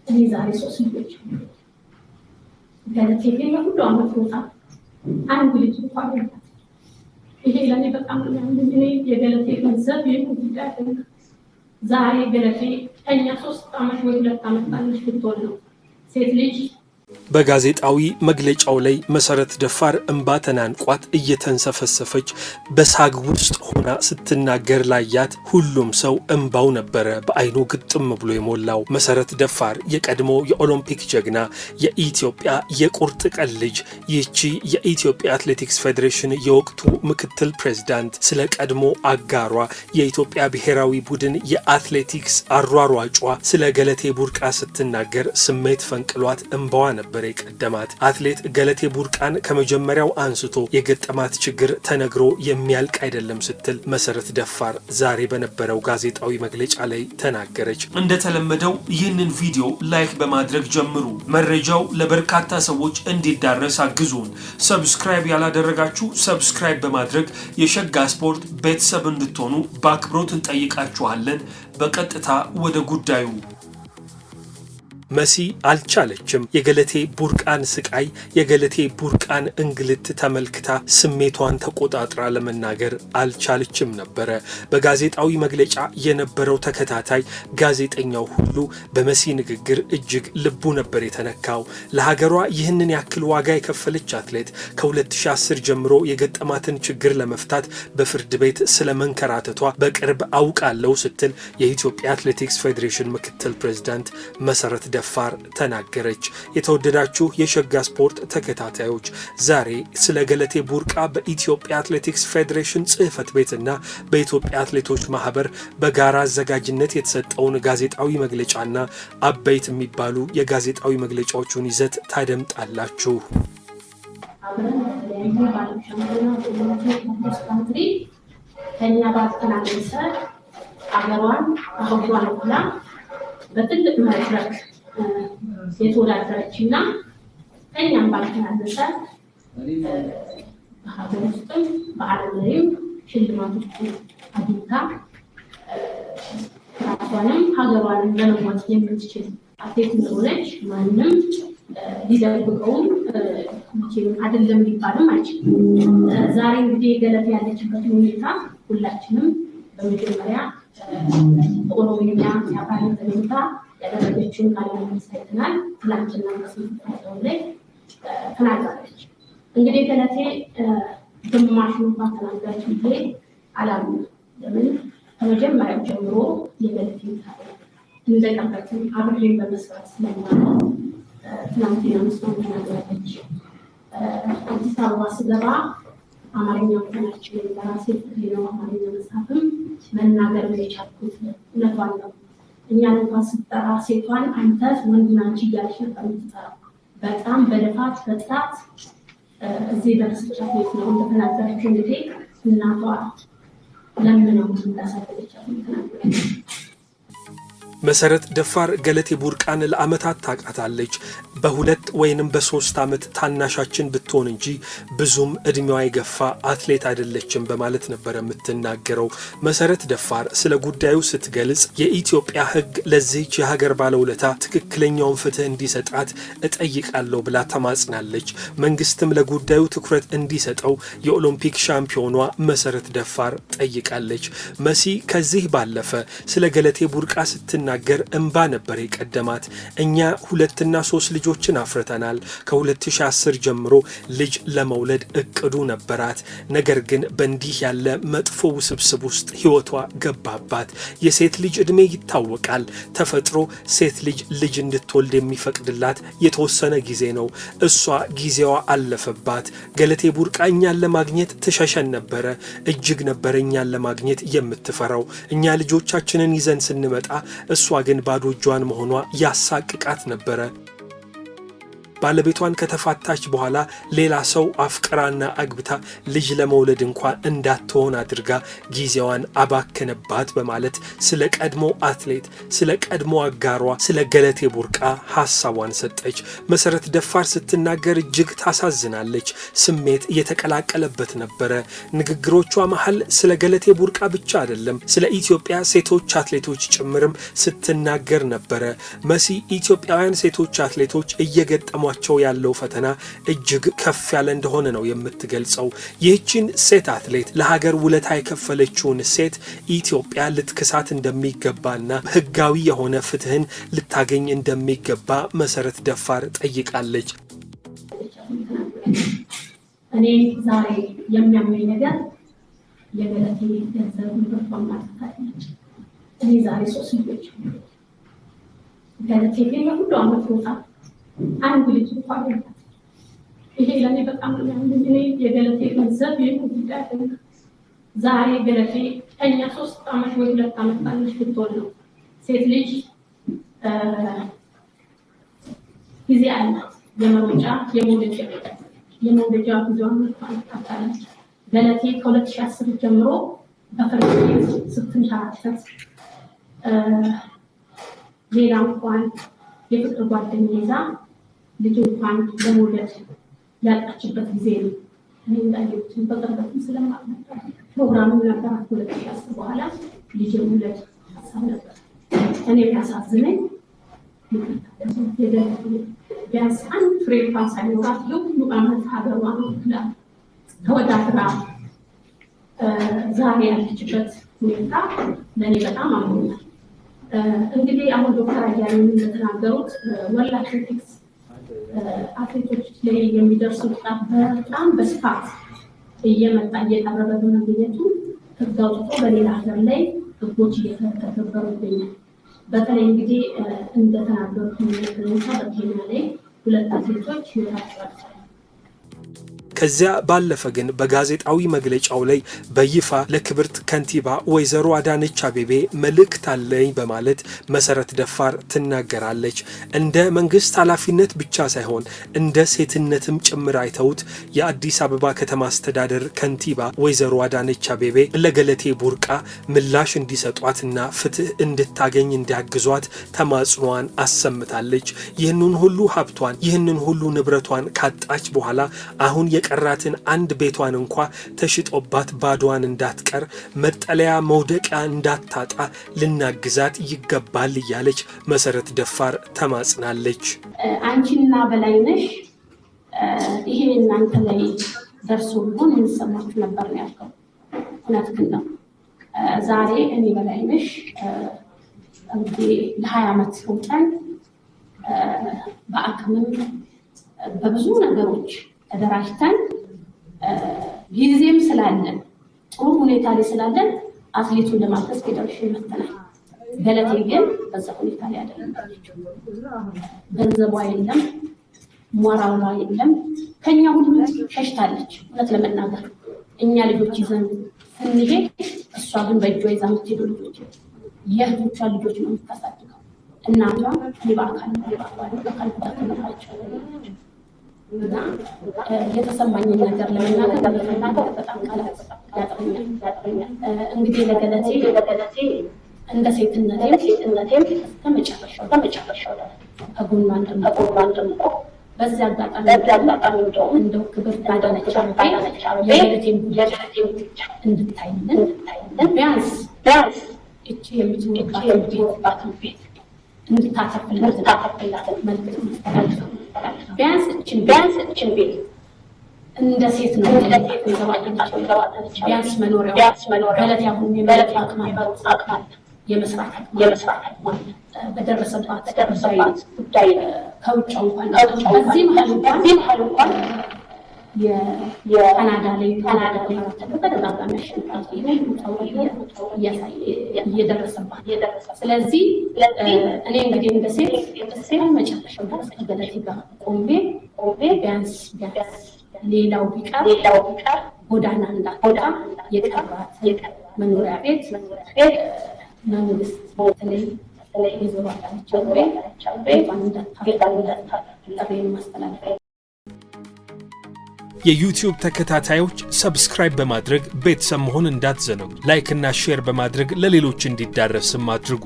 ዛሬ 3 ልጆች ገለቴ ግን ሁሉ አመት ወጣ አንድ ልጅ እንኳን የላት። ይሄ ለኔ በጣም እኔ የገለቴ ገንዘብ ጉዳይ አይደለም። ዛሬ ገለቴ እኛ 3 አመት ወይ 2 አመት ባለች ብትሆን ነው ሴት ልጅ። በጋዜጣዊ መግለጫው ላይ መሰረት ደፋር እንባ ተናንቋት እየተንሰፈሰፈች በሳግ ውስጥ ሆና ስትናገር ላያት ሁሉም ሰው እንባው ነበረ በአይኑ ግጥም ብሎ የሞላው። መሰረት ደፋር የቀድሞ የኦሎምፒክ ጀግና፣ የኢትዮጵያ የቁርጥ ቀን ልጅ፣ ይህቺ የኢትዮጵያ አትሌቲክስ ፌዴሬሽን የወቅቱ ምክትል ፕሬዝዳንት ስለ ቀድሞ አጋሯ የኢትዮጵያ ብሔራዊ ቡድን የአትሌቲክስ አሯሯጯ ስለ ገለቴ ቡርቃ ስትናገር ስሜት ፈንቅሏት እንባዋ ነበር የቀደማት። አትሌት ገለቴ ቡርቃን ከመጀመሪያው አንስቶ የገጠማት ችግር ተነግሮ የሚያልቅ አይደለም ስትል መሰረት ደፋር ዛሬ በነበረው ጋዜጣዊ መግለጫ ላይ ተናገረች። እንደተለመደው ይህንን ቪዲዮ ላይክ በማድረግ ጀምሩ። መረጃው ለበርካታ ሰዎች እንዲዳረስ አግዙን። ሰብስክራይብ ያላደረጋችሁ ሰብስክራይብ በማድረግ የሸጋ ስፖርት ቤተሰብ እንድትሆኑ በአክብሮት እንጠይቃችኋለን። በቀጥታ ወደ ጉዳዩ። መሲ አልቻለችም። የገለቴ ቡርቃን ስቃይ፣ የገለቴ ቡርቃን እንግልት ተመልክታ ስሜቷን ተቆጣጥራ ለመናገር አልቻለችም ነበረ። በጋዜጣዊ መግለጫ የነበረው ተከታታይ ጋዜጠኛው ሁሉ በመሲ ንግግር እጅግ ልቡ ነበር የተነካው። ለሀገሯ ይህንን ያክል ዋጋ የከፈለች አትሌት ከ2010 ጀምሮ የገጠማትን ችግር ለመፍታት በፍርድ ቤት ስለመንከራተቷ በቅርብ አውቃለሁ ስትል የኢትዮጵያ አትሌቲክስ ፌዴሬሽን ምክትል ፕሬዝዳንት መሰረት ደፋር ተናገረች። የተወደዳችሁ የሸጋ ስፖርት ተከታታዮች ዛሬ ስለ ገለቴ ቡርቃ በኢትዮጵያ አትሌቲክስ ፌዴሬሽን ጽሕፈት ቤትና በኢትዮጵያ አትሌቶች ማህበር በጋራ አዘጋጅነት የተሰጠውን ጋዜጣዊ መግለጫና አበይት የሚባሉ የጋዜጣዊ መግለጫዎቹን ይዘት ታደምጣላችሁ። ከኛ ባስተናገሰ አገሯን አሁን ብላ በትልቅ መድረክ የተወዳደረችና ከኛም ባልተናነሰ በሀገር ውስጥም በዓለም ላይም ሽልማቶችን አግኝታ ራሷንም ሀገሯንም ለመወጥ የምትችል አትሌት እንደሆነች ማንም ሊደብቀውም አይደለም ሊባልም አይችልም። ዛሬ እንግዲህ ገለቴ ያለችበት ሁኔታ ሁላችንም በመጀመሪያ ኦሮሚያ ያባለች ሁኔታ ያደረገችውን ቃለ መጠይቅናል ትላንትና በስልጣን ላይ ተናግራለች። እንግዲህ ገለቴ ግማሽ እንኳን ተናገረች ብዬ አላምንም። ለምን ከመጀመሪያው ጀምሮ የገለቴ ታሪክ እንደቀበትን አብሬን በመስራት ስለማለት ትላንትና መስማት ተናግራለች። አዲስ አበባ ስገባ አማርኛ ወጣችን በራሴ ነው አማርኛ መጽሐፍም መናገር የቻልኩት እውነቷን ነው። እኛ እንኳን ስትጠራ ሴቷን አንተ ወንድና አንቺ እያለች ነበር የምትጠራው። በጣም በልፋት በጥራት እዚህ ደረሰቻት ነው እንደተናገረችው። እንግዲህ እናቷ ለምነው እንዳሳደገቻት ተናገረች። መሰረት ደፋር ገለቴ ቡርቃን ለዓመታት ታውቃታለች። በ2 ወይንም በ3 ዓመት ታናሻችን ብትሆን እንጂ ብዙም እድሜዋ የገፋ አትሌት አይደለችም በማለት ነበር የምትናገረው። መሰረት ደፋር ስለ ጉዳዩ ስትገልጽ የኢትዮጵያ ሕግ ለዚህች የሀገር ባለውለታ ትክክለኛውን ፍትህ እንዲሰጣት እጠይቃለሁ ብላ ተማጽናለች። መንግስትም ለጉዳዩ ትኩረት እንዲሰጠው የኦሎምፒክ ሻምፒዮኗ መሰረት ደፋር ጠይቃለች። መሲ ከዚህ ባለፈ ስለ ገለቴ ቡርቃ ስትናገር እንባ ነበር የቀደማት። እኛ 2 እና 3 ልጆችን አፍርተናል። ከ2010 ጀምሮ ልጅ ለመውለድ እቅዱ ነበራት። ነገር ግን በእንዲህ ያለ መጥፎ ውስብስብ ውስጥ ህይወቷ ገባባት። የሴት ልጅ እድሜ ይታወቃል። ተፈጥሮ ሴት ልጅ እንድትወልድ የሚፈቅድላት የተወሰነ ጊዜ ነው። እሷ ጊዜዋ አለፈባት። ገለቴ ቡርቃ እኛን ለማግኘት ትሸሸን ነበረ። እጅግ ነበር እኛን ለማግኘት የምትፈራው። እኛ ልጆቻችንን ይዘን ስንመጣ እሷ ግን ባዶ እጇን መሆኗ ያሳቅቃት ነበረ። ባለቤቷን ከተፋታች በኋላ ሌላ ሰው አፍቅራና አግብታ ልጅ ለመውለድ እንኳን እንዳትሆን አድርጋ ጊዜዋን አባከነባት በማለት ስለ ቀድሞ አትሌት ስለ ቀድሞ አጋሯ ስለ ገለቴ ቡርቃ ሐሳቧን ሰጠች። መሰረት ደፋር ስትናገር እጅግ ታሳዝናለች። ስሜት የተቀላቀለበት ነበረ። ንግግሮቿ መሃል ስለ ገለቴ ቡርቃ ብቻ አይደለም ስለ ኢትዮጵያ ሴቶች አትሌቶች ጭምርም ስትናገር ነበረ። መሲ ኢትዮጵያውያን ሴቶች አትሌቶች እየገጠሟቸው ያለው ፈተና እጅግ ከፍ ያለ እንደሆነ ነው የምትገልጸው። ይህችን ሴት አትሌት ለሀገር ውለታ የከፈለችውን ሴት ኢትዮጵያ ልትክሳት እንደሚገባና ሕጋዊ የሆነ ፍትህን ልታገኝ እንደሚገባ መሰረት ደፋር ጠይቃለች። እኔ ዛሬ የሚያመኝ ነገር የገለቴ ገንዘብ ንብረቷን ማጥፋት። እኔ ዛሬ 3 ልጆች ገለቴ ግን የሁሉ አመት ቦታ አንድ ልጅ እንኳን የላት። ይሄ ለእኔ በጣም እኔ የገለቴ ገንዘብ ጉዳይ ዛሬ ገለቴ እኛ 3 አመት ወይ 2 አመት ባለች ብትሆን ነው። ሴት ልጅ ጊዜ አላት የመሮጫ የመውለጃ ብዙውን ታጣለች። ገለቴ ከ2010 ጀምሮ በፍርድ ቤት ስትንከራተት ሌላ እንኳን የፍቅር ጓደኛ ይዛ ልጅ እንኳን ለመውለድ ያጣችበት ጊዜ ነው። እኔ እንዳየሁት በቅርበትም ስለማውቃት ፕሮግራሙን ነበራት 2010 በኋላ ልጅ መውለድ ሀሳብ ነበር። እኔ ያሳዝነኝ ቢያንስ አንድ ፍሬ እንኳን ሳይኖራት የሁሉ አመት ሀገሯን ወክላ ተወዳድራ ዛሬ ያለችበት ሁኔታ ለእኔ በጣም አሞኛል። እንግዲህ አሁን ዶክተር አያሌው እንደተናገሩት ወላ አትሌቲክስ አትሌቶች ላይ የሚደርሱ ጥቃት በጣም በስፋት እየመጣ እየቀረበ በመገኘቱ ህግ አውጥቶ በሌላ ሀገር ላይ ህጎች እየተተገበሩ ይገኛል። በተለይ እንግዲህ እንደተናገሩት ሁኔታ በኬንያ ላይ 2 አትሌቶች ህይወታቸው አጥተዋል። ከዚያ ባለፈ ግን በጋዜጣዊ መግለጫው ላይ በይፋ ለክብርት ከንቲባ ወይዘሮ አዳነች አቤቤ መልእክት አለኝ በማለት መሰረት ደፋር ትናገራለች። እንደ መንግስት ኃላፊነት ብቻ ሳይሆን እንደ ሴትነትም ጭምር አይተውት የአዲስ አበባ ከተማ አስተዳደር ከንቲባ ወይዘሮ አዳነች አቤቤ ለገለቴ ቡርቃ ምላሽ እንዲሰጧትና ፍትህ እንድታገኝ እንዲያግዟት ተማጽኗን አሰምታለች። ይህንን ሁሉ ሀብቷን ይህንን ሁሉ ንብረቷን ካጣች በኋላ አሁን የቀራትን አንድ ቤቷን እንኳ ተሽጦባት ባዷን እንዳትቀር መጠለያ መውደቂያ እንዳታጣ ልናግዛት ይገባል እያለች መሰረት ደፋር ተማጽናለች። አንቺና በላይነሽ ይሄ እናንተ ላይ ደርሶ ቢሆን እንሰማችሁ ነበር ነው ያልከው። እውነት ግን ነው። ዛሬ እኔ በላይነሽ እንግዲህ ለ20 አመት ሆነን በአቅምም በብዙ ነገሮች ተደራጅተን ጊዜም ስላለን ጥሩ ሁኔታ ላይ ስላለን አትሌቱን ለማገዝ ፌደሬሽን መጥተናል። ገለቴ ግን በዛ ሁኔታ ላይ አይደለም። ገንዘቧ የለም፣ ሞራሏ የለም፣ ከኛ ሁሉ ሸሽታለች። እውነት ለመናገር እኛ ልጆች ይዘን ስንሄድ እሷ ግን በእጇ ይዛ የምትሄደው ልጆች የእህቶቿ ልጆች ነው የምታሳድገው። እናቷ በአካል ጉዳት ነበራቸው። የተሰማኝን ነገር ለመናገር በጣም ቃላት ያጥረኛል። እንግዲህ ለገለቴ እንደ ሴትነቴም ከመጨረሻው ከጎኗ እንደምቆም በዚህ አጋጣሚ እንደው ክብር አዳነች አቤቤ የገለቴን እንድታይልን ቢያንስ እቺ የምትኖርባትን ቤት እንድታተርፍላት መልዕክት ማስተላለፍ ቢያንስ እችን ቤት እንደ ሴት ነው ቢያንስ መኖሪያው ገለቴ አሁን የመለጥ አቅማል የመስራት በደረሰባት ጉዳይ ከውጭው እንኳን በዚህ መሀል እንኳን የካናዳ ላይ ተደጋጋሚ አሸንፋት እየደረሰባት ስለዚህ እኔ እንግዲህ እንደ ሴት መጨረሻው ድረስ ገለቴ ጋር ቆሜ ቢያንስ ሌላው ቢቀር ጎዳና እንዳትወጣ የቀራት መኖሪያ ቤት መንግስት በተለይ የዩቲዩብ ተከታታዮች ሰብስክራይብ በማድረግ ቤተሰብ መሆን እንዳትዘነጉ። ላይክ እና ሼር በማድረግ ለሌሎች እንዲዳረስም አድርጉ።